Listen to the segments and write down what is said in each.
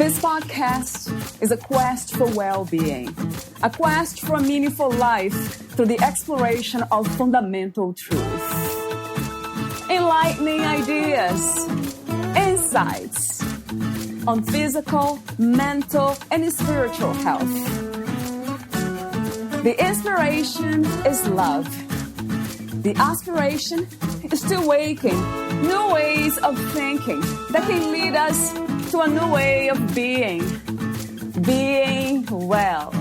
This podcast is a quest for well-being, a quest for a meaningful life through the exploration of fundamental truth. Enlightening ideas, insights on physical, mental, and spiritual health. The inspiration is love. The aspiration is to awaken new ways of thinking that can lead us to a new way of being well.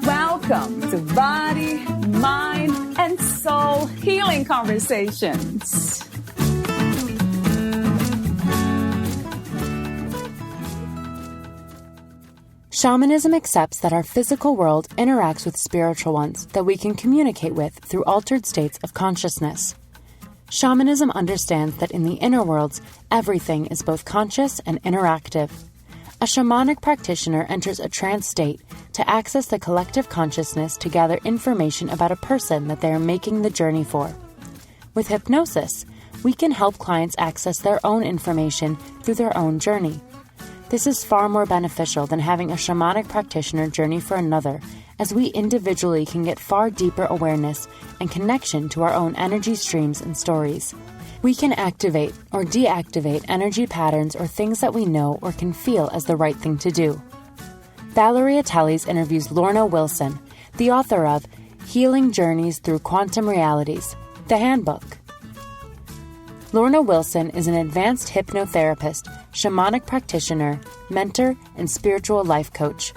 Welcome to Body, Mind, and Soul Healing Conversations. Shamanism accepts that our physical world interacts with spiritual ones that we can communicate with through altered states of consciousness. Shamanism understands that in the inner worlds, everything is both conscious and interactive. A shamanic practitioner enters a trance state to access the collective consciousness to gather information about a person that they are making the journey for. With hypnosis, we can help clients access their own information through their own journey. This is far more beneficial than having a shamanic practitioner journey for another, as we individually can get far deeper awareness and connection to our own energy streams and stories. We can activate or deactivate energy patterns or things that we know or can feel as the right thing to do. Valeria Teles interviews Lorna Wilson, the author of Healing Journeys Through Quantum Realities, the Handbook. Lorna Wilson is an advanced hypnotherapist, shamanic practitioner, mentor, and spiritual life coach.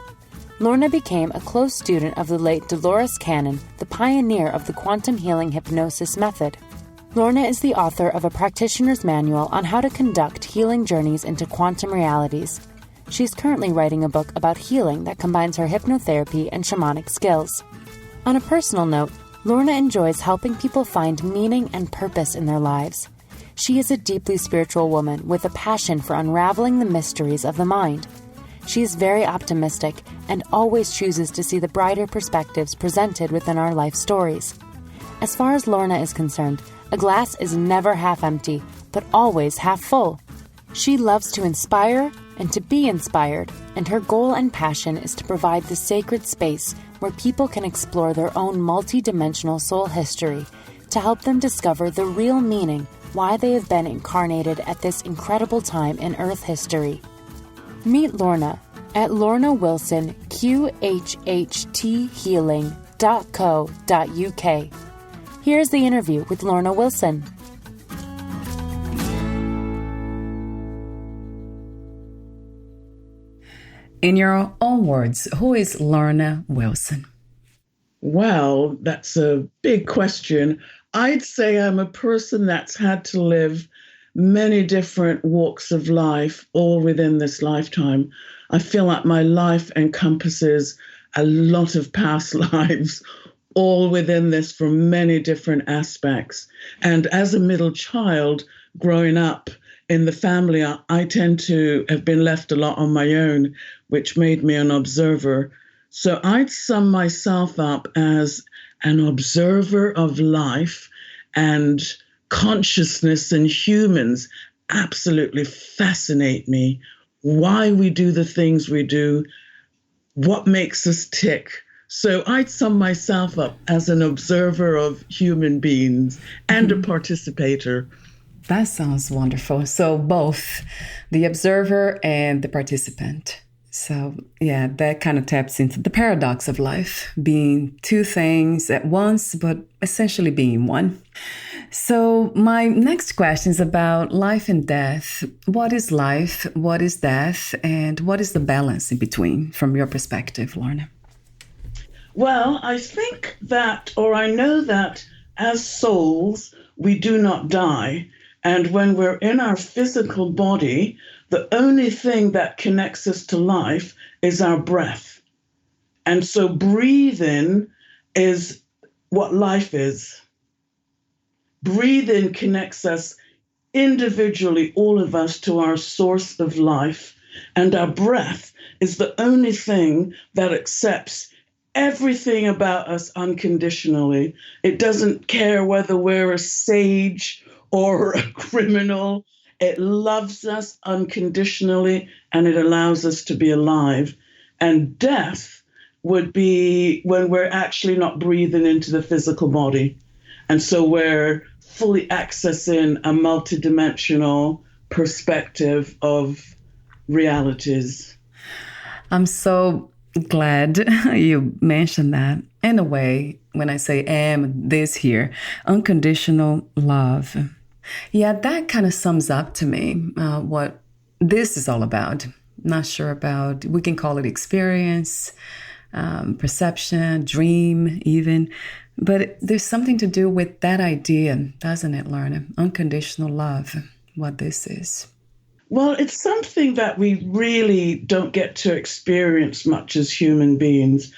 Lorna became a close student of the late Dolores Cannon, the pioneer of the quantum healing hypnosis method. Lorna is the author of a practitioner's manual on how to conduct healing journeys into quantum realities. She's currently writing a book about healing that combines her hypnotherapy and shamanic skills. On a personal note, Lorna enjoys helping people find meaning and purpose in their lives. She is a deeply spiritual woman with a passion for unraveling the mysteries of the mind. She is very optimistic and always chooses to see the brighter perspectives presented within our life stories. As far as Lorna is concerned, a glass is never half empty, but always half full. She loves to inspire and to be inspired, and her goal and passion is to provide the sacred space where people can explore their own multi-dimensional soul history to help them discover the real meaning why they have been incarnated at this incredible time in Earth history. Meet Lorna at lornawilsonqhthealing.co.uk. Here's the interview with Lorna Wilson. In your own words, who is Lorna Wilson? Well, that's a big question. I'd say I'm a person that's had to live many different walks of life, all within this lifetime. I feel like my life encompasses a lot of past lives, all within this from many different aspects. And as a middle child growing up in the family, I tend to have been left a lot on my own, which made me an observer. So I'd sum myself up as an observer of life, and consciousness and humans absolutely fascinate me. Why we do the things we do, what makes us tick. So I'd sum myself up as an observer of human beings and a participator. That sounds wonderful. So both the observer and the participant. So yeah, that kind of taps into the paradox of life, being two things at once, but essentially being one. So my next question is about life and death. What is life? What is death? And what is the balance in between from your perspective, Lorna? Well, I think that, or I know that as souls, we do not die. And when we're in our physical body, the only thing that connects us to life is our breath. And so breathing is what life is. Breathing connects us individually, all of us, to our source of life. And our breath is the only thing that accepts everything about us unconditionally. It doesn't care whether we're a sage or a criminal. It loves us unconditionally, and it allows us to be alive. And death would be when we're actually not breathing into the physical body. And so we're fully accessing a multidimensional perspective of realities. I'm so glad you mentioned that. In a way, when I say am this here, unconditional love. Yeah, that kind of sums up to me what this is all about. Not sure about, we can call it experience, perception, dream even. But there's something to do with that idea, doesn't it, Lorna? Unconditional love, what this is. Well, it's something that we really don't get to experience much as human beings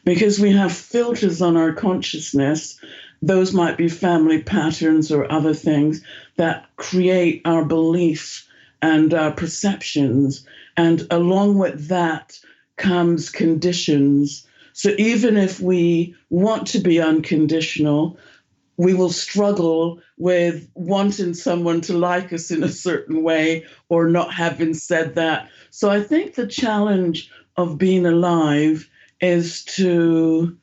because we have filters on our consciousness. Those might be family patterns or other things that create our beliefs and our perceptions. And along with that comes conditions. So even if we want to be unconditional, we will struggle with wanting someone to like us in a certain way or not having said that. So I think the challenge of being alive is to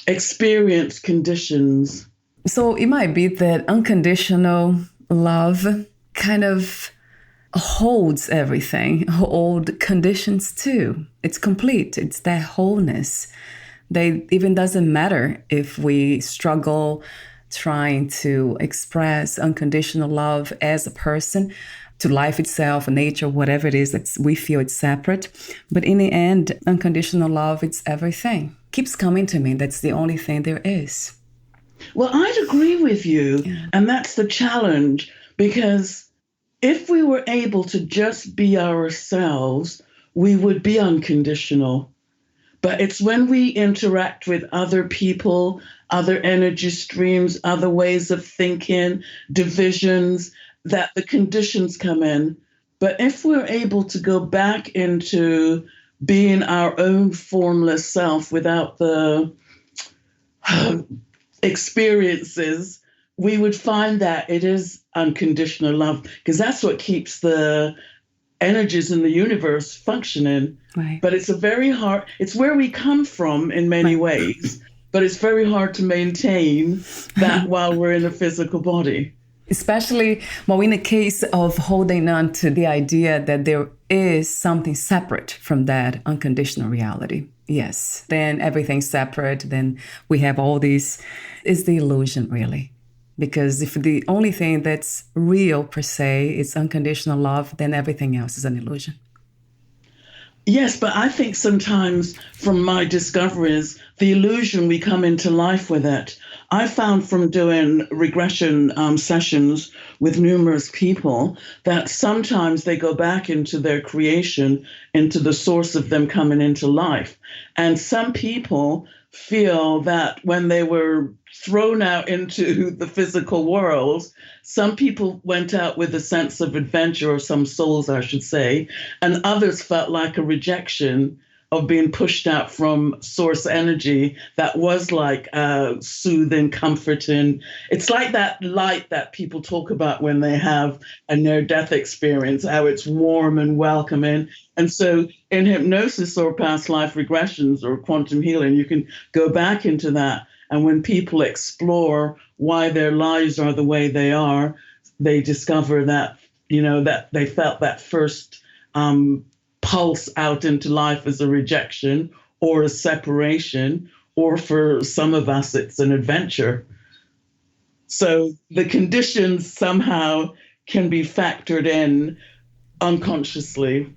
experience conditions. So it might be that unconditional love kind of holds everything, hold conditions too. It's complete. It's that wholeness. They even doesn't matter if we struggle trying to express unconditional love as a person to life itself, nature, whatever it is that we feel it's separate. But in the end, unconditional love, it's everything. Keeps coming to me. That's the only thing there is. Well, I'd agree with you. Yeah. And that's the challenge, because if we were able to just be ourselves, we would be unconditional. But it's when we interact with other people, other energy streams, other ways of thinking, divisions, that the conditions come in. But if we're able to go back into being our own formless self without the experiences, we would find that it is unconditional love, because that's what keeps the energies in the universe functioning. Right. But it's it's where we come from in many ways, but it's very hard to maintain that while we're in a physical body. Especially, well, in the case of holding on to the idea that there is something separate from that unconditional reality. Yes, then everything's separate, then we have all these, is the illusion really. Because if the only thing that's real per se is unconditional love, then everything else is an illusion. Yes, but I think sometimes from my discoveries, the illusion, we come into life with it. I found from doing regression sessions with numerous people that sometimes they go back into their creation, into the source of them coming into life. And some people feel that when they were thrown out into the physical world, some people went out with a sense of adventure, or some souls, I should say, and others felt like a rejection of being pushed out from source energy that was like soothing, comforting. It's like that light that people talk about when they have a near-death experience, how it's warm and welcoming. And so in hypnosis or past life regressions or quantum healing, you can go back into that. And when people explore why their lives are the way they are, they discover that, that they felt that first pulse out into life as a rejection or a separation, or for some of us, it's an adventure. So the conditions somehow can be factored in unconsciously.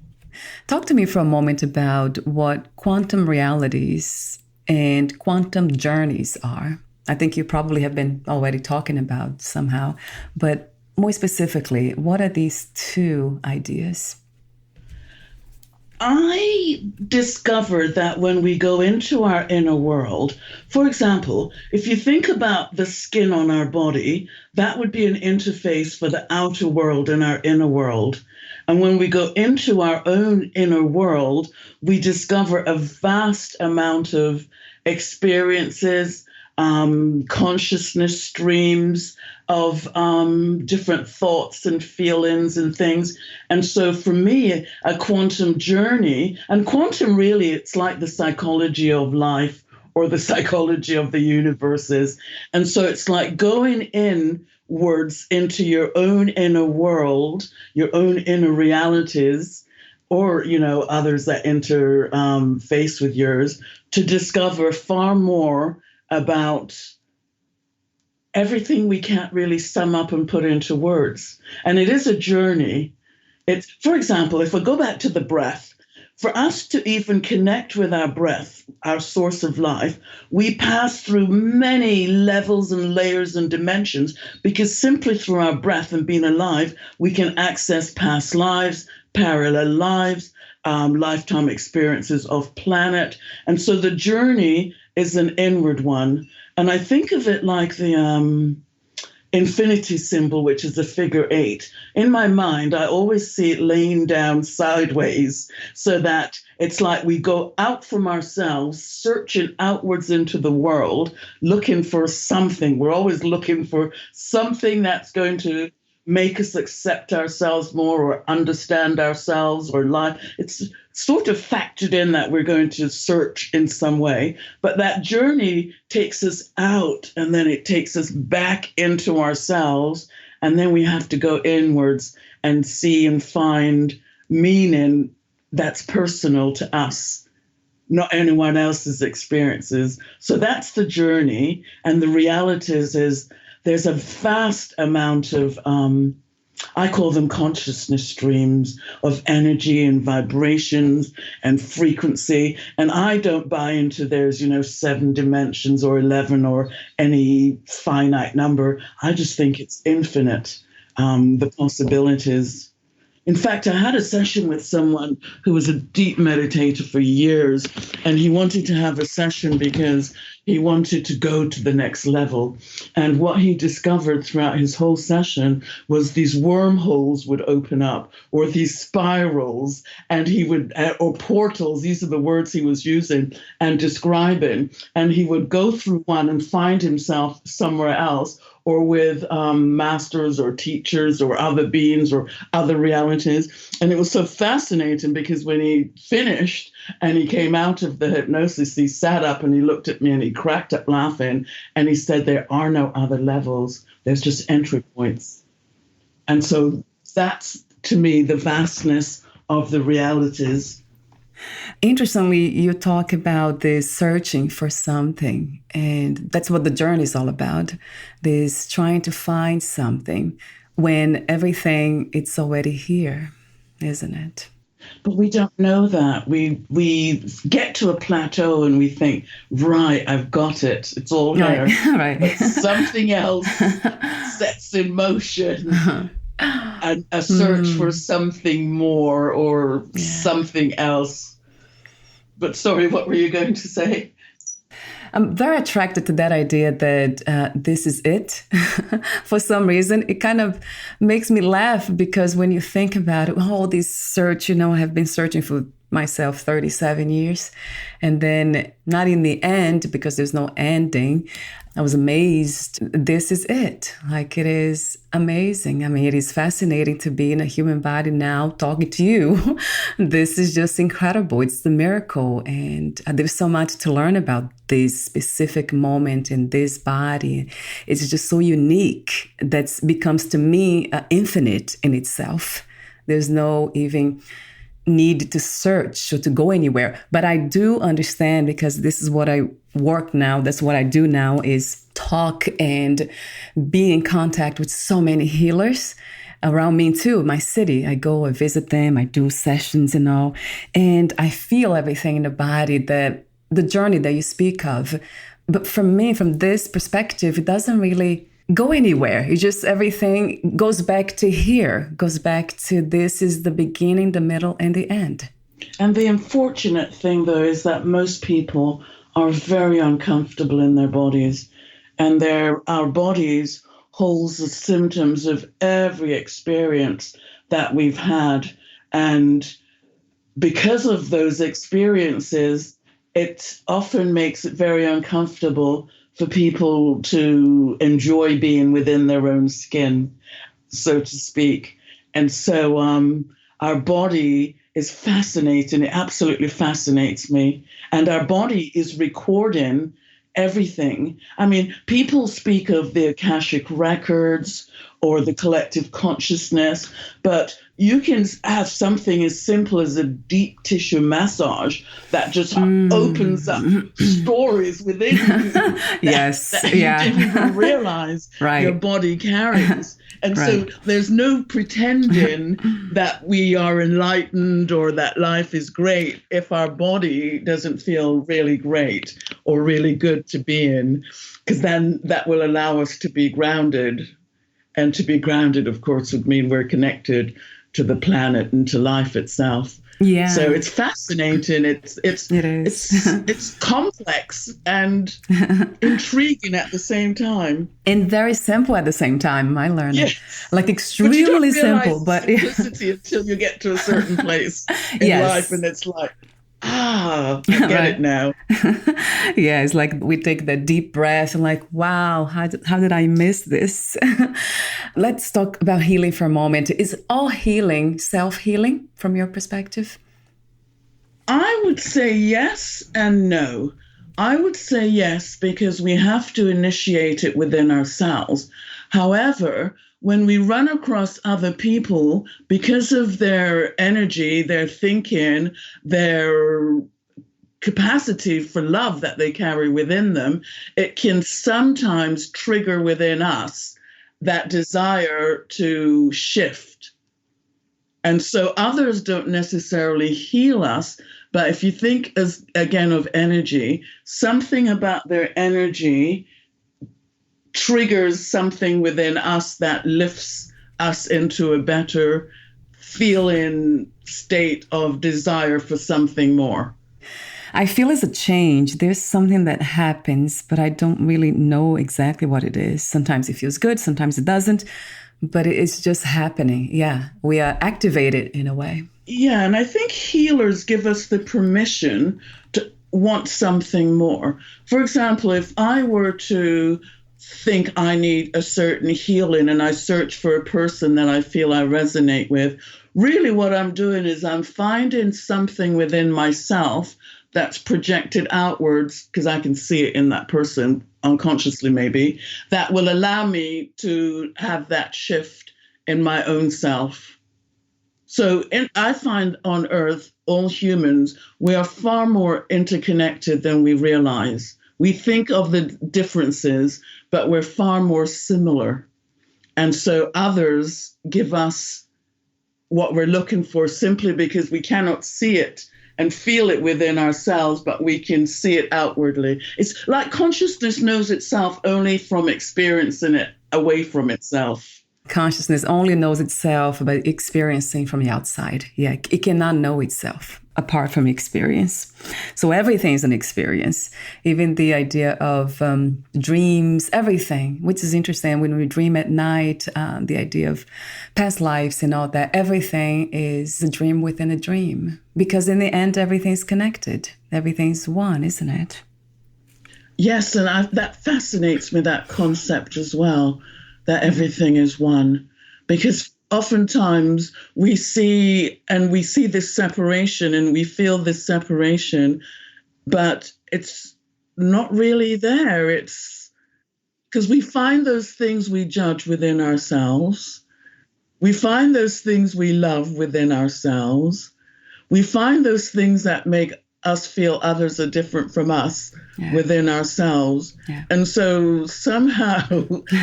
Talk to me for a moment about what quantum realities and quantum journeys are. I think you probably have been already talking about somehow, but more specifically, what are these two ideas? I discovered that when we go into our inner world, for example, if you think about the skin on our body, that would be an interface for the outer world and our inner world. And when we go into our own inner world, we discover a vast amount of experiences, consciousness streams, of different thoughts and feelings and things. And so for me, a quantum journey, and quantum really, it's like the psychology of life or the psychology of the universes. And so it's like going inwards into your own inner world, your own inner realities, or, others that interface with yours, to discover far more about everything we can't really sum up and put into words. And it is a journey. It's, for example, if we go back to the breath, for us to even connect with our breath, our source of life, we pass through many levels and layers and dimensions, because simply through our breath and being alive, we can access past lives, parallel lives, lifetime experiences of planet. And so the journey is an inward one. And I think of it like the infinity symbol, which is a figure 8. In my mind, I always see it laying down sideways, so that it's like we go out from ourselves, searching outwards into the world, looking for something. We're always looking for something that's going to make us accept ourselves more, or understand ourselves, or life. It's sort of factored in that we're going to search in some way. But that journey takes us out, and then it takes us back into ourselves. And then we have to go inwards and see and find meaning that's personal to us, not anyone else's experiences. So that's the journey. And the realities is there's a vast amount of, I call them consciousness streams of energy and vibrations and frequency. And I don't buy into there's, 7 dimensions or 11 or any finite number. I just think it's infinite, the possibilities. In fact, I had a session with someone who was a deep meditator for years, and he wanted to have a session because he wanted to go to the next level. And what he discovered throughout his whole session was these wormholes would open up, or these spirals, and he would, or portals, these are the words he was using and describing. And he would go through one and find himself somewhere else, or with masters or teachers or other beings or other realities. And it was so fascinating, because when he finished and he came out of the hypnosis, he sat up and he looked at me and he cracked up laughing. And he said, there are no other levels. There's just entry points. And so that's, to me, the vastness of the realities. Interestingly, you talk about this searching for something, and that's what the journey is all about, this trying to find something when everything it's already here, isn't it? But we don't know that. We get to a plateau and we think, right, I've got it. It's all there. Right. But something else sets in motion a search for something more or something else. But sorry, what were you going to say? I'm very attracted to that idea that this is it. For some reason, it kind of makes me laugh, because when you think about it, all this search, I have been searching for myself 37 years. And then not in the end, because there's no ending, I was amazed. This is it. Like, it is amazing. I mean, it is fascinating to be in a human body now talking to you. This is just incredible. It's the miracle. And there's so much to learn about this specific moment in this body. It's just so unique that becomes, to me, infinite in itself. There's no even need to search or to go anywhere. But I do understand, because this is what I work now, that's what I do now, is talk and be in contact with so many healers around me too. My city, I go, I visit them, I do sessions and all, and I feel everything in the body, that the journey that you speak of. But for me, from this perspective, it doesn't really go anywhere. It just, everything goes back to here, goes back to this is the beginning, the middle, and the end. And the unfortunate thing, though, is that most people are very uncomfortable in their bodies, and our bodies holds the symptoms of every experience that we've had. And because of those experiences, it often makes it very uncomfortable for people to enjoy being within their own skin, so to speak. And so our body is fascinating. It absolutely fascinates me. And our body is recording everything. I mean, people speak of the Akashic records or the collective consciousness, but you can have something as simple as a deep tissue massage that just opens up stories within you that you didn't even realize your body carries. And so there's no pretending that we are enlightened or that life is great if our body doesn't feel really great or really good to be in, because then that will allow us to be grounded. And to be grounded, of course, would mean we're connected to the planet and to life itself. Yeah. So it's fascinating. It's complex and intriguing at the same time. And very simple at the same time, I learned. Yes. Like extremely simple. But simplicity until you get to a certain place in life and it's like, I get it now. Yeah, it's like we take that deep breath and like, wow, how did I miss this? Let's talk about healing for a moment. Is all healing self-healing from your perspective? I would say yes and no. I would say yes because we have to initiate it within ourselves. However, when we run across other people, because of their energy, their thinking, their capacity for love that they carry within them, it can sometimes trigger within us that desire to shift. And so others don't necessarily heal us, but if you think again of energy, something about their energy triggers something within us that lifts us into a better feeling state of desire for something more. I feel as a change, there's something that happens, but I don't really know exactly what it is. Sometimes it feels good, sometimes it doesn't, but it's just happening. Yeah, we are activated in a way. Yeah, and I think healers give us the permission to want something more. For example, if I were to think I need a certain healing and I search for a person that I feel I resonate with, really what I'm doing is I'm finding something within myself that's projected outwards, because I can see it in that person, unconsciously maybe, that will allow me to have that shift in my own self. So I find on Earth, all humans, we are far more interconnected than we realize. We think of the differences, but we're far more similar. And so others give us what we're looking for simply because we cannot see it and feel it within ourselves, but we can see it outwardly. It's like consciousness knows itself only from experiencing it away from itself. Consciousness only knows itself by experiencing from the outside. Yeah, it cannot know itself apart from experience. So everything is an experience. Even the idea of dreams, everything, which is interesting. When we dream at night, the idea of past lives and all that, everything is a dream within a dream. Because in the end, everything's connected. Everything's one, isn't it? Yes, and that fascinates me, that concept as well, that everything is one. Because oftentimes we see this separation and we feel this separation, but it's not really there. It's because we find those things we judge within ourselves. We find those things we love within ourselves. We find those things that make us feel others are different from us within ourselves. Yeah. And so somehow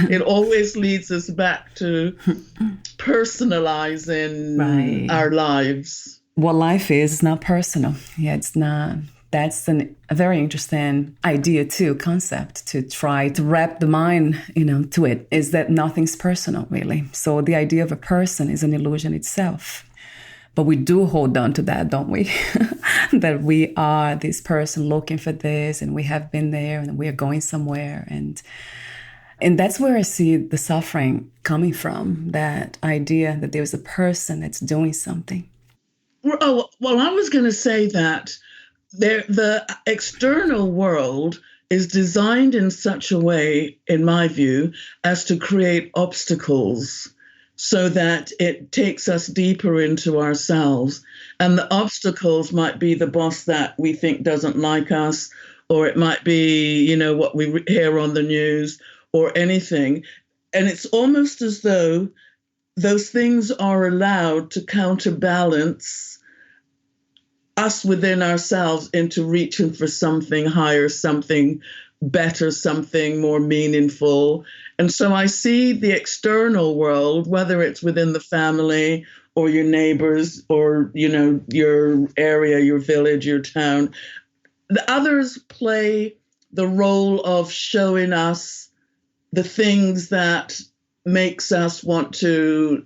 it always leads us back to personalizing our lives. What life is not personal. Yeah, it's not. That's a very interesting idea too, concept, to try to wrap the mind, to it, is that nothing's personal, really. So the idea of a person is an illusion itself. But we do hold on to that, don't we? That we are this person looking for this, and we have been there, and we are going somewhere. And that's where I see the suffering coming from, that idea that there's a person that's doing something. Oh, well, I was going to say that the external world is designed in such a way, in my view, as to create obstacles so that it takes us deeper into ourselves. And the obstacles might be the boss that we think doesn't like us, or it might be, what we hear on the news or anything. And it's almost as though those things are allowed to counterbalance us within ourselves into reaching for something higher, something better, something more meaningful. And so I see the external world, whether it's within the family or your neighbors or, your area, your village, your town. The others play the role of showing us the things that makes us want to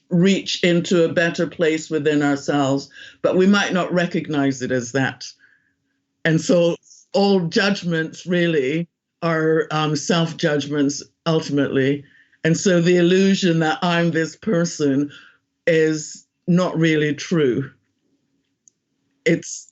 reach into a better place within ourselves, but we might not recognize it as that. And so all judgments really are self-judgments ultimately. And so the illusion that I'm this person is not really true. It's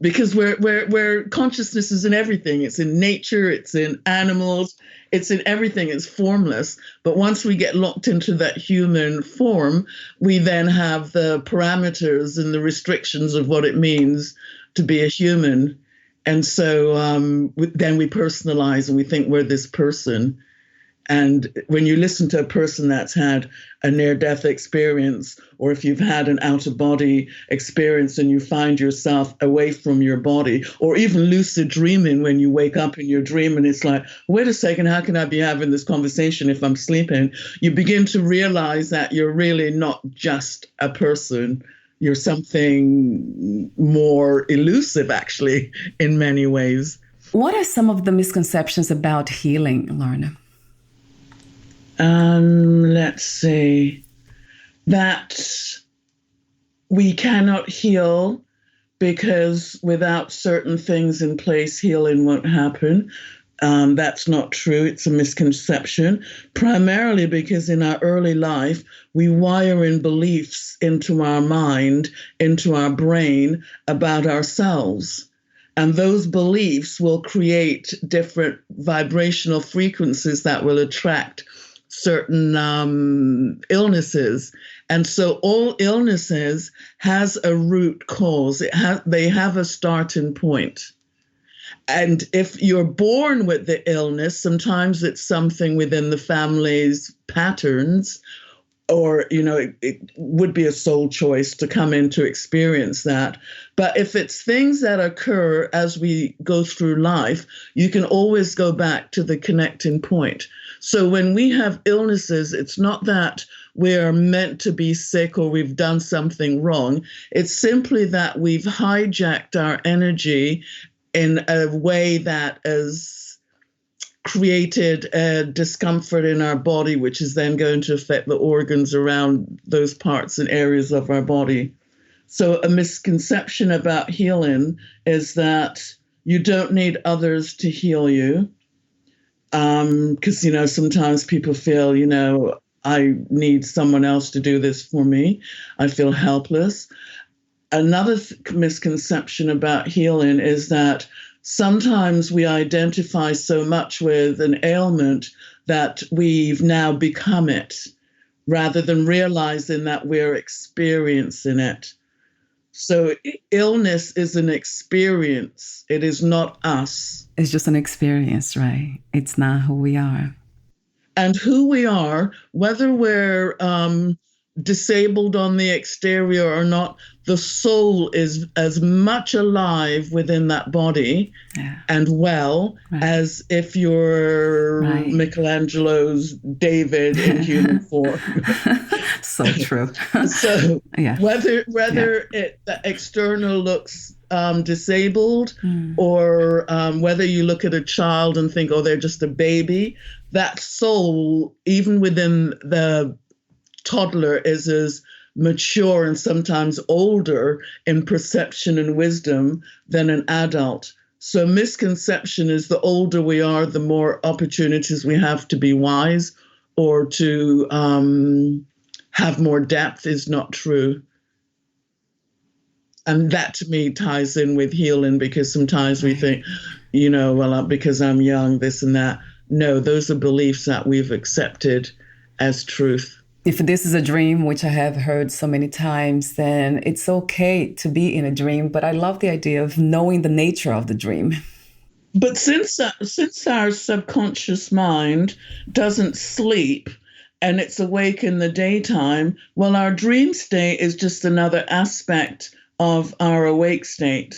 because we're consciousness is in everything. It's in nature, it's in animals, it's in everything. It's formless. But once we get locked into that human form, we then have the parameters and the restrictions of what it means to be a human. And so then we personalize and we think we're this person. And when you listen to a person that's had a near-death experience, or if you've had an out-of-body experience and you find yourself away from your body, or even lucid dreaming when you wake up in your dream and it's like, wait a second, how can I be having this conversation if I'm sleeping? You begin to realize that you're really not just a person. You're something more elusive, actually, in many ways. What are some of the misconceptions about healing, Lorna? Let's see, that we cannot heal because without certain things in place, healing won't happen. That's not true. It's a misconception, primarily because in our early life, we wire in beliefs into our mind, into our brain about ourselves. And those beliefs will create different vibrational frequencies that will attract certain illnesses. And so all illnesses has a root cause. They have a starting point. And if you're born with the illness, sometimes it's something within the family's patterns, or, it would be a soul choice to come in to experience that. But if it's things that occur as we go through life, you can always go back to the connecting point. So when we have illnesses, it's not that we're meant to be sick or we've done something wrong. It's simply that we've hijacked our energy in a way that has created a discomfort in our body, which is then going to affect the organs around those parts and areas of our body. So a misconception about healing is that you don't need others to heal you. Because, sometimes people feel, I need someone else to do this for me. I feel helpless. Another misconception about healing is that sometimes we identify so much with an ailment that we've now become it, rather than realizing that we're experiencing it. So illness is an experience. It is not us. It's just an experience, right? It's not who we are. And who we are, whether we're disabled on the exterior or not, the soul is as much alive within that body and well as if you're Michelangelo's David in human form. So true. So whether the external looks disabled or whether you look at a child and think, oh, they're just a baby, that soul, even within the toddler, is as mature and sometimes older in perception and wisdom than an adult. So misconception is the older we are, the more opportunities we have to be wise or to have more depth is not true. And that to me ties in with healing, because sometimes we think, well, because I'm young, this and that. No, those are beliefs that we've accepted as truth. If this is a dream, which I have heard so many times, then it's okay to be in a dream. But I love the idea of knowing the nature of the dream. But since our subconscious mind doesn't sleep and it's awake in the daytime, well, our dream state is just another aspect of our awake state.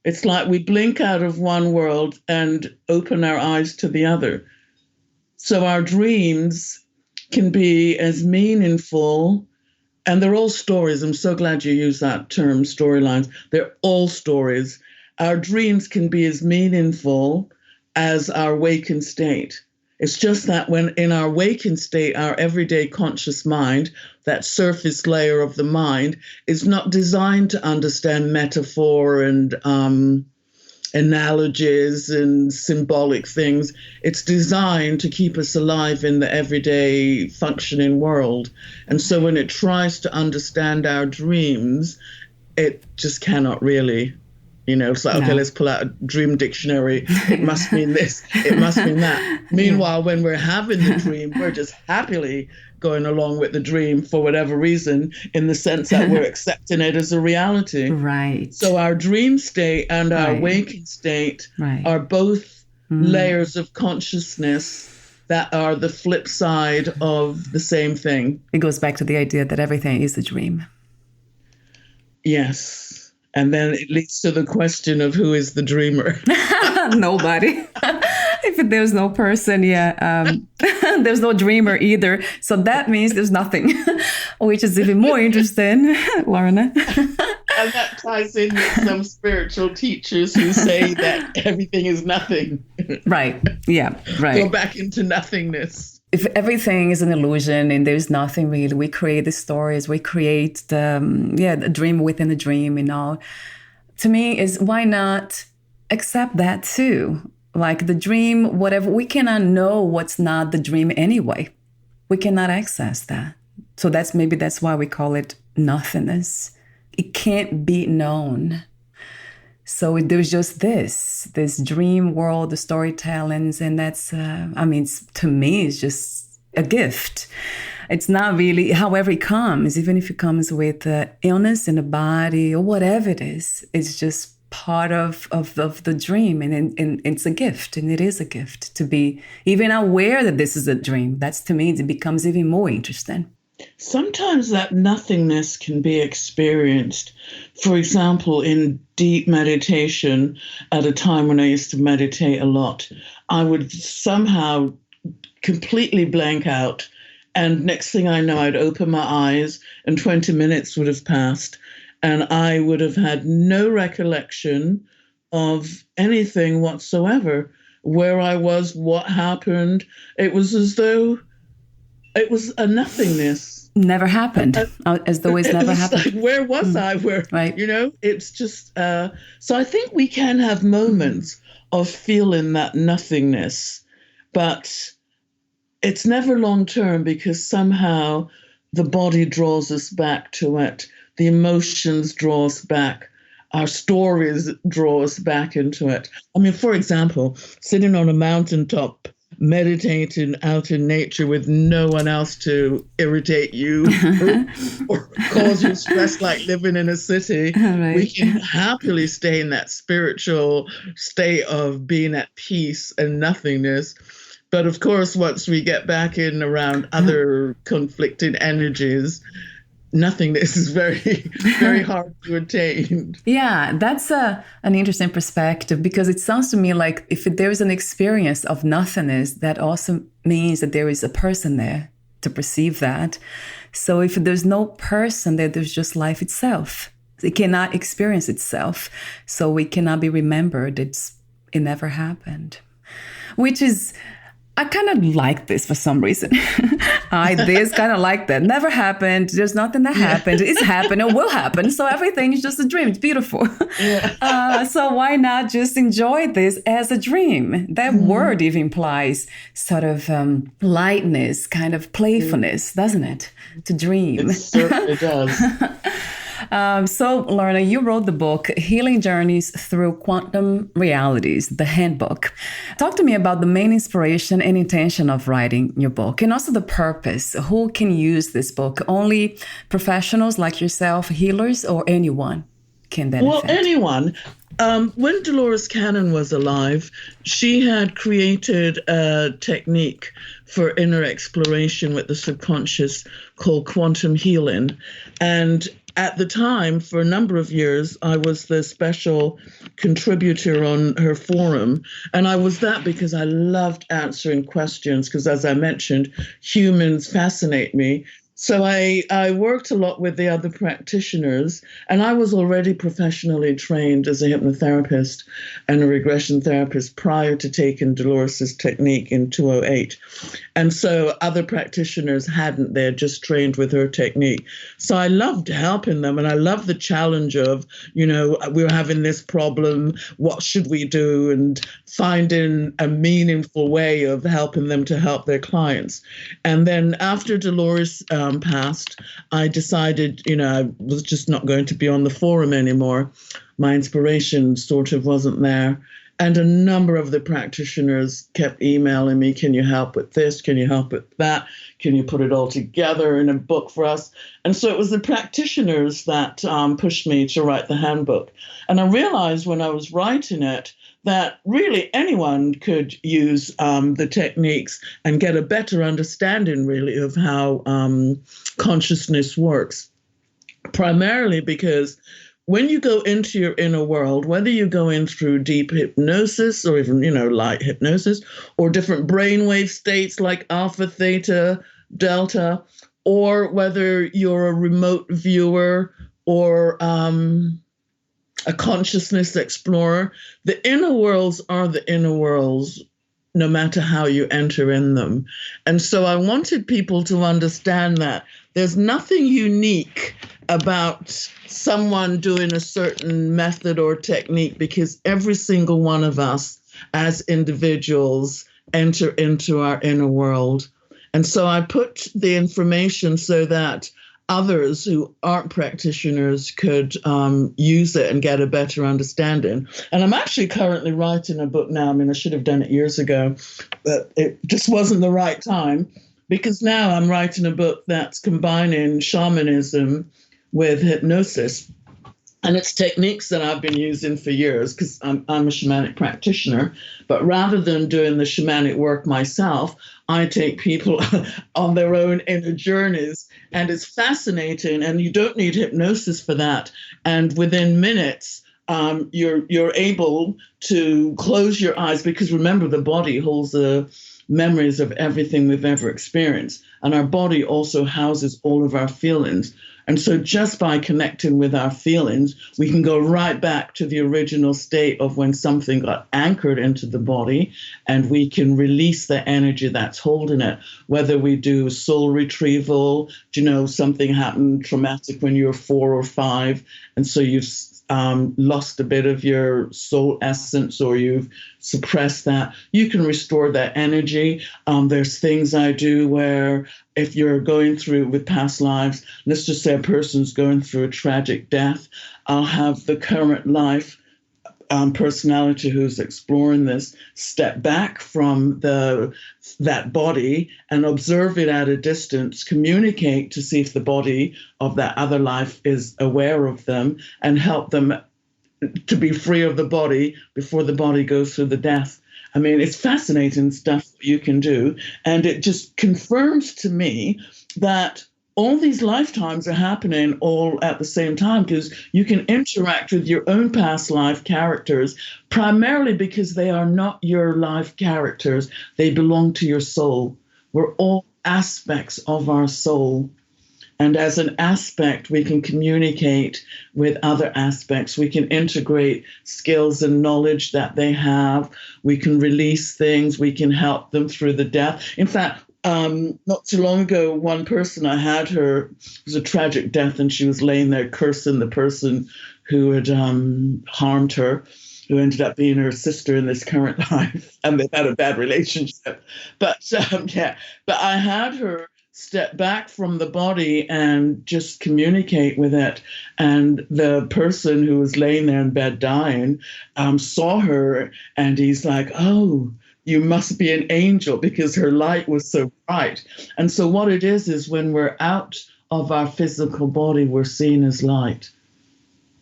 It's like we blink out of one world and open our eyes to the other. So our dreams can be as meaningful, and they're all stories. I'm so glad you used that term, storylines. They're all stories. Our dreams can be as meaningful as our waking state. It's just that when in our waking state, our everyday conscious mind, that surface layer of the mind, is not designed to understand metaphor and analogies and symbolic things. It's designed to keep us alive in the everyday functioning world. And so when it tries to understand our dreams, it just cannot really. It's like, okay, let's pull out a dream dictionary. It must mean this. It must mean that. Meanwhile, when we're having the dream, we're just happily going along with the dream for whatever reason, in the sense that we're accepting it as a reality. Right. So our dream state and our waking state are both layers of consciousness that are the flip side of the same thing. It goes back to the idea that everything is a dream. Yes. And then it leads to the question of who is the dreamer. Nobody. If there's no person, there's no dreamer either. So that means there's nothing, which is even more interesting, Lorna. And that ties in with some spiritual teachers who say that everything is nothing. Right. Yeah. Right. Go back into nothingness. If everything is an illusion and there's nothing really, we create the stories, we create the dream within the dream and all. To me, is why not accept that too? Like the dream, whatever, we cannot know what's not the dream anyway. We cannot access that. So that's why we call it nothingness. It can't be known. So there's just this dream world, the storytellings, and that's, to me, it's just a gift. It's not really, however it comes, even if it comes with illness in the body or whatever it is, it's just part of the dream, and it's a gift, and it is a gift to be even aware that this is a dream. That's, to me, it becomes even more interesting. Sometimes that nothingness can be experienced. For example, in deep meditation, at a time when I used to meditate a lot, I would somehow completely blank out. And next thing I know, I'd open my eyes and 20 minutes would have passed. And I would have had no recollection of anything whatsoever, where I was, what happened. It was as though it was a nothingness. Never happened, as though it's never happened. Like, where was I? Right. It's just, so I think we can have moments of feeling that nothingness, but it's never long term, because somehow the body draws us back to it. The emotions draw us back. Our stories draw us back into it. I mean, for example, sitting on a mountaintop, meditating out in nature with no one else to irritate you or cause you stress like living in a city, right. We can happily stay in that spiritual state of being at peace and nothingness. But of course, once we get back in around other conflicting energies, nothingness is very, very hard to attain. Yeah, that's an interesting perspective, because it sounds to me like if there is an experience of nothingness, that also means that there is a person there to perceive that. So if there's no person there, there's just life itself. It cannot experience itself. So it cannot be remembered. It never happened, which is... I kind of like this for some reason. Kind of like that. Never happened. There's nothing that happened. It's happened. It will happen. So everything is just a dream. It's beautiful. Yeah. So why not just enjoy this as a dream? That word even implies sort of lightness, kind of playfulness, doesn't it? To dream. It certainly does. So, Lorna, you wrote the book Healing Journeys Through Quantum Realities, the Handbook. Talk to me about the main inspiration and intention of writing your book, and also the purpose. Who can use this book? Only professionals like yourself, healers, or anyone can benefit? Well, anyone. When Dolores Cannon was alive, she had created a technique for inner exploration with the subconscious called quantum healing. And at the time, for a number of years, I was the special contributor on her forum. And I was that because I loved answering questions, because as I mentioned, humans fascinate me. So I worked a lot with the other practitioners, and I was already professionally trained as a hypnotherapist and a regression therapist prior to taking Dolores's technique in 2008. And so other practitioners hadn't. They had just trained with her technique. So I loved helping them, and I loved the challenge of, we're having this problem, what should we do? And finding a meaningful way of helping them to help their clients. And then after Dolores passed, I decided, I was just not going to be on the forum anymore. My inspiration sort of wasn't there. And a number of the practitioners kept emailing me, can you help with this? Can you help with that? Can you put it all together in a book for us? And so it was the practitioners that pushed me to write the handbook. And I realized when I was writing it that really anyone could use the techniques and get a better understanding, really, of how consciousness works. Primarily because when you go into your inner world, whether you go in through deep hypnosis or even, light hypnosis, or different brainwave states like alpha, theta, delta, or whether you're a remote viewer or a consciousness explorer, the inner worlds are the inner worlds, no matter how you enter in them. And so I wanted people to understand that there's nothing unique about someone doing a certain method or technique, because every single one of us as individuals enter into our inner world. And so I put the information so that others who aren't practitioners could use it and get a better understanding. And I'm actually currently writing a book now. I mean, I should have done it years ago, but it just wasn't the right time, because now I'm writing a book that's combining shamanism with hypnosis. And it's techniques that I've been using for years, because I'm a shamanic practitioner. But rather than doing the shamanic work myself, I take people on their own inner journeys. And it's fascinating. And you don't need hypnosis for that. And within minutes, you're able to close your eyes, because remember, the body holds the memories of everything we've ever experienced. And our body also houses all of our feelings. And so just by connecting with our feelings, we can go right back to the original state of when something got anchored into the body, and we can release the energy that's holding it. Whether we do soul retrieval, something happened traumatic when you were 4 or 5, and so you've lost a bit of your soul essence, or you've suppressed that, you can restore that energy. There's things I do where if you're going through with past lives, let's just say a person's going through a tragic death, I'll have the current life personality who's exploring this step back from that body and observe it at a distance, communicate to see if the body of that other life is aware of them, and help them to be free of the body before the body goes through the death. I mean, it's fascinating stuff you can do. And it just confirms to me that all these lifetimes are happening all at the same time, because you can interact with your own past life characters, primarily because they are not your life characters. They belong to your soul. We're all aspects of our soul. And as an aspect, we can communicate with other aspects. We can integrate skills and knowledge that they have. We can release things. We can help them through the death. In fact, not too long ago, one person I had her, it was a tragic death, and she was laying there cursing the person who had harmed her, who ended up being her sister in this current life, and they had a bad relationship. But but I had her step back from the body and just communicate with it. And the person who was laying there in bed dying saw her, and he's like, oh, you must be an angel, because her light was so bright. And so what it is when we're out of our physical body, we're seen as light.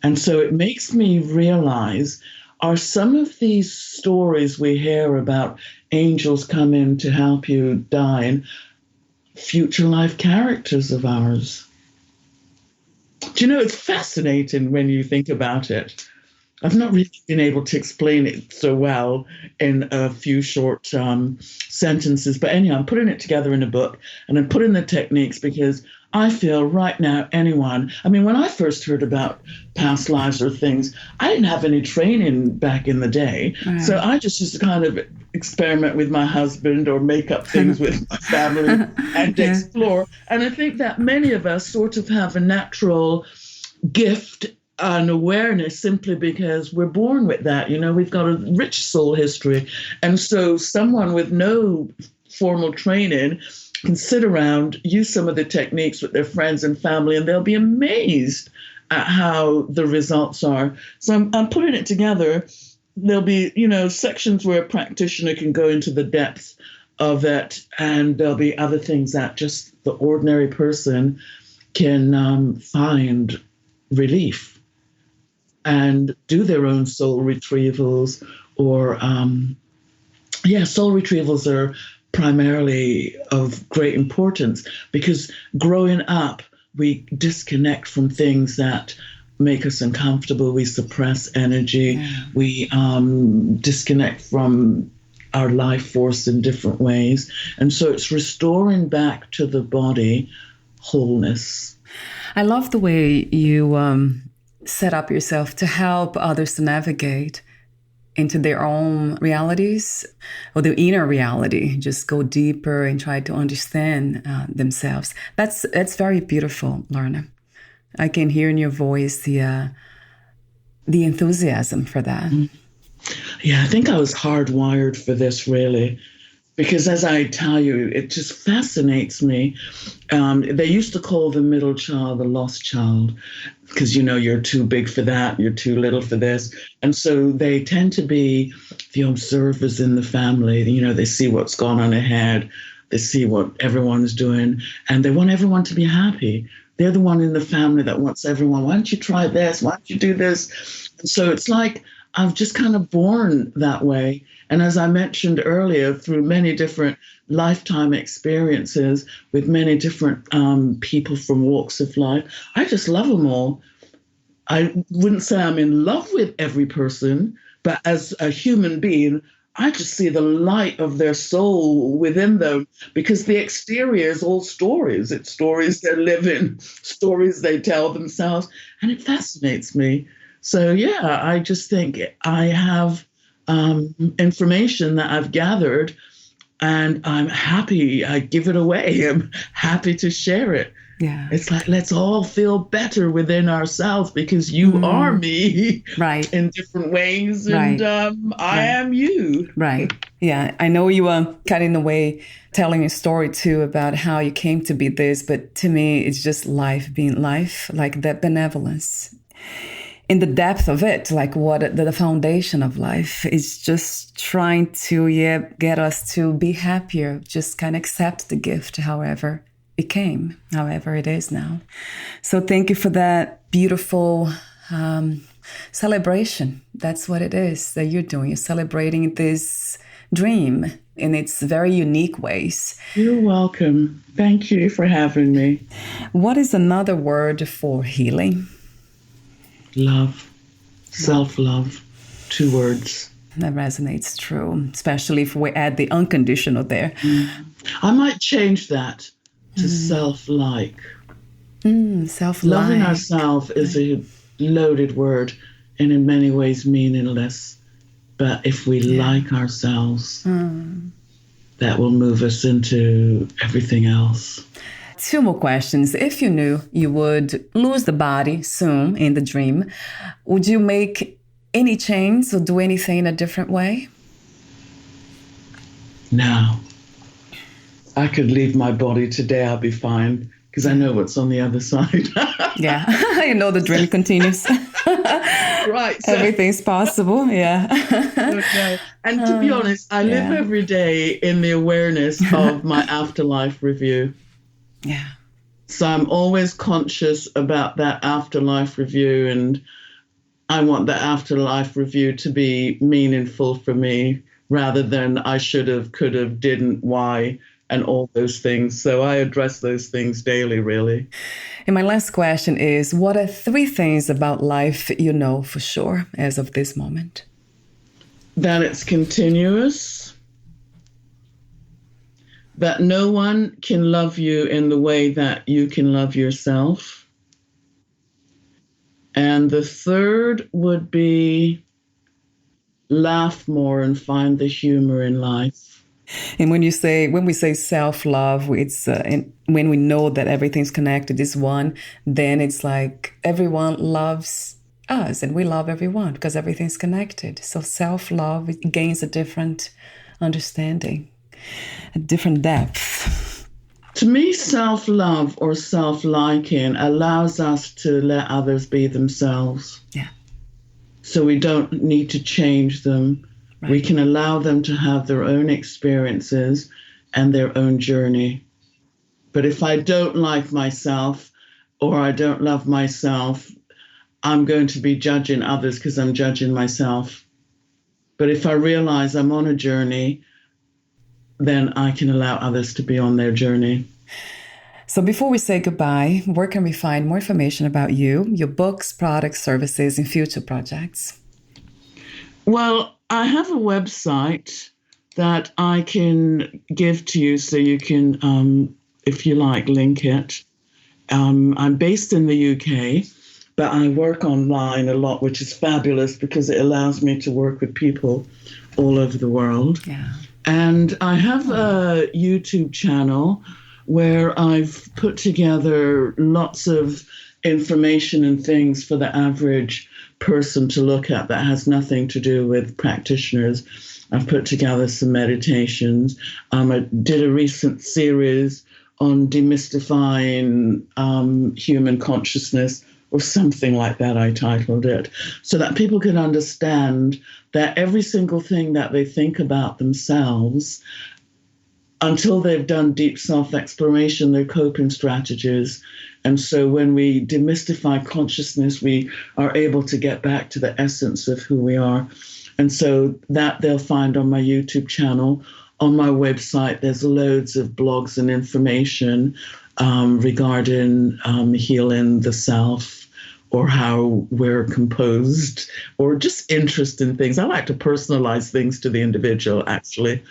And so it makes me realize, are some of these stories we hear about angels come in to help you die future life characters of ours? Do you know, it's fascinating when you think about it. I've not really been able to explain it so well in a few short sentences. But anyhow, I'm putting it together in a book, and I'm putting the techniques because I feel right now when I first heard about past lives or things, I didn't have any training back in the day. Right. So I just used to kind of experiment with my husband or make up things with my family and explore. And I think that many of us sort of have a natural gift and awareness simply because we're born with that. You know, we've got a rich soul history. And so someone with no formal training can sit around, use some of the techniques with their friends and family, and they'll be amazed at how the results are. So I'm putting it together. There'll be, sections where a practitioner can go into the depth of it, and there'll be other things that just the ordinary person can find relief and do their own soul retrievals. Or soul retrievals are primarily of great importance, because growing up, we disconnect from things that make us uncomfortable. We suppress energy. We disconnect from our life force in different ways. And so it's restoring back to the body wholeness. I love the way you set up yourself to help others to navigate into their own realities or their inner reality, just go deeper and try to understand themselves. That's very beautiful, Lorna. I can hear in your voice the enthusiasm for that. Yeah, I think I was hardwired for this, really, because as I tell you, it just fascinates me. They used to call the middle child the lost child, because, you're too big for that, you're too little for this. And so they tend to be the observers in the family. They see what's gone on ahead, they see what everyone's doing, and they want everyone to be happy. They're the one in the family that wants everyone, why don't you try this? Why don't you do this? And so it's like I've just kind of born that way. And as I mentioned earlier, through many different lifetime experiences with many different people from walks of life, I just love them all. I wouldn't say I'm in love with every person, but as a human being, I just see the light of their soul within them, because the exterior is all stories. It's stories they're living, stories they tell themselves, and it fascinates me. So, yeah, I just think I have information that I've gathered, and I'm happy. I give it away. I'm happy to share it. Yeah. It's like, let's all feel better within ourselves, because you are me, right, in different ways, and I am you. Right. Yeah. I know you are kind of in a way telling a story too about how you came to be this, but to me, it's just life being life, like that benevolence. In the depth of it, like what the foundation of life is, just trying to get us to be happier, just kind of accept the gift, however it came, however it is now. So thank you for that beautiful celebration. That's what it is that you're doing. You're celebrating this dream in its very unique ways. You're welcome. Thank you for having me. What is another word for healing? Love. Self-love. 2 words. That resonates true, especially if we add the unconditional there. I might change that to self-like. Self-like. Loving ourselves is a loaded word and in many ways meaningless. But if we like ourselves, that will move us into everything else. 2 more questions. If you knew you would lose the body soon in the dream, would you make any change or do anything in a different way? No. I could leave my body today, I'll be fine, because I know what's on the other side. Yeah, you know the dream continues. Right. So, everything's possible. Yeah. okay. And to be honest, I live every day in the awareness of my afterlife review. Yeah. So I'm always conscious about that afterlife review, and I want the afterlife review to be meaningful for me rather than I should have, could have, didn't, why, and all those things. So I address those things daily, really. And my last question is, what are 3 things about life you know for sure as of this moment? That it's continuous, that no one can love you in the way that you can love yourself. And the third would be laugh more and find the humor in life. And when we say self-love, it's when we know that everything's connected is one, then it's like everyone loves us and we love everyone because everything's connected. So self-love, it gains a different understanding, a different depth. To me, self-love or self-liking allows us to let others be themselves. Yeah. So we don't need to change them. Right. We can allow them to have their own experiences and their own journey. But if I don't like myself or I don't love myself, I'm going to be judging others because I'm judging myself. But if I realize I'm on a journey, then I can allow others to be on their journey. So before we say goodbye, where can we find more information about you, your books, products, services, and future projects? Well, I have a website that I can give to you so you can, if you like, link it. I'm based in the UK, but I work online a lot, which is fabulous because it allows me to work with people all over the world. Yeah. And I have a YouTube channel where I've put together lots of information and things for the average person to look at that has nothing to do with practitioners. I've put together some meditations. I did a recent series on demystifying human consciousness, or something like that, I titled it, so that people can understand that every single thing that they think about themselves, until they've done deep self-exploration, their coping strategies. And so when we demystify consciousness, we are able to get back to the essence of who we are. And so that they'll find on my YouTube channel. On my website, there's loads of blogs and information regarding healing the self, or how we're composed, or just interesting things. I like to personalize things to the individual, actually,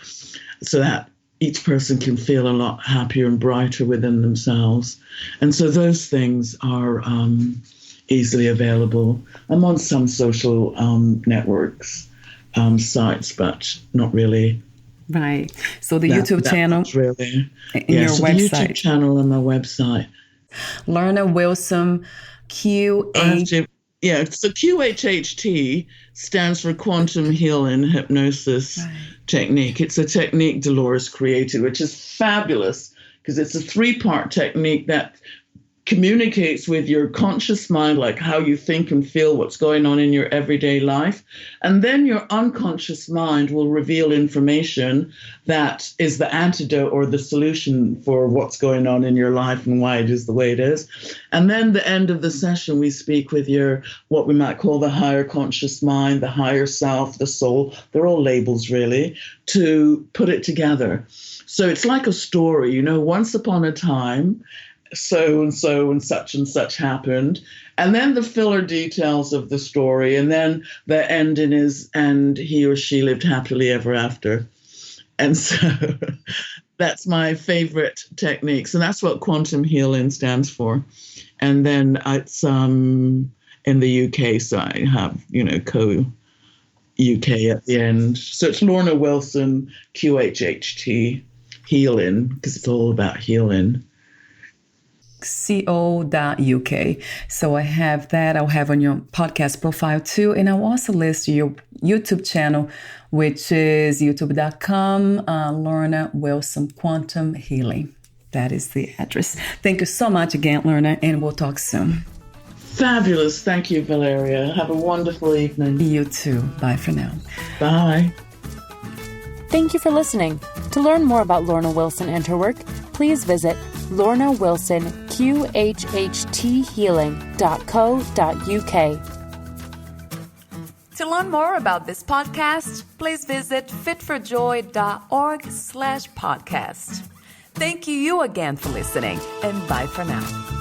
so that each person can feel a lot happier and brighter within themselves. And so those things are easily available. I'm on some social networks, sites, but not really. Right. So the YouTube channel, really, your so website. The YouTube channel and my website. Lorna Wilson, QH. Yeah, so QHHT stands for Quantum Healing Hypnosis Technique. It's a technique Dolores created, which is fabulous because it's a 3-part technique that communicates with your conscious mind, like how you think and feel, what's going on in your everyday life. And then your unconscious mind will reveal information that is the antidote or the solution for what's going on in your life and why it is the way it is. And then the end of the session, we speak with your, what we might call the higher conscious mind, the higher self, the soul. They're all labels, really, to put it together. So it's like a story, you know, once upon a time, so and such happened, and then the filler details of the story, and then the ending is, and he or she lived happily ever after. And so that's my favorite technique. So that's what quantum healing stands for. And then it's in the UK, so I have, co-UK at the end. So it's Lorna Wilson, QHHT, healing, because it's all about healing. So I have that. I'll have on your podcast profile too. And I'll also list your YouTube channel, which is youtube.com, Lorna Wilson Quantum Healing. That is the address. Thank you so much again, Lorna, and we'll talk soon. Fabulous. Thank you, Valeria. Have a wonderful evening. You too. Bye for now. Bye. Thank you for listening. To learn more about Lorna Wilson and her work, please visit lornawilsonqhhtshealing.co.uk. To learn more about this podcast, please visit fitforjoy.org/podcast. Thank you again for listening, and bye for now.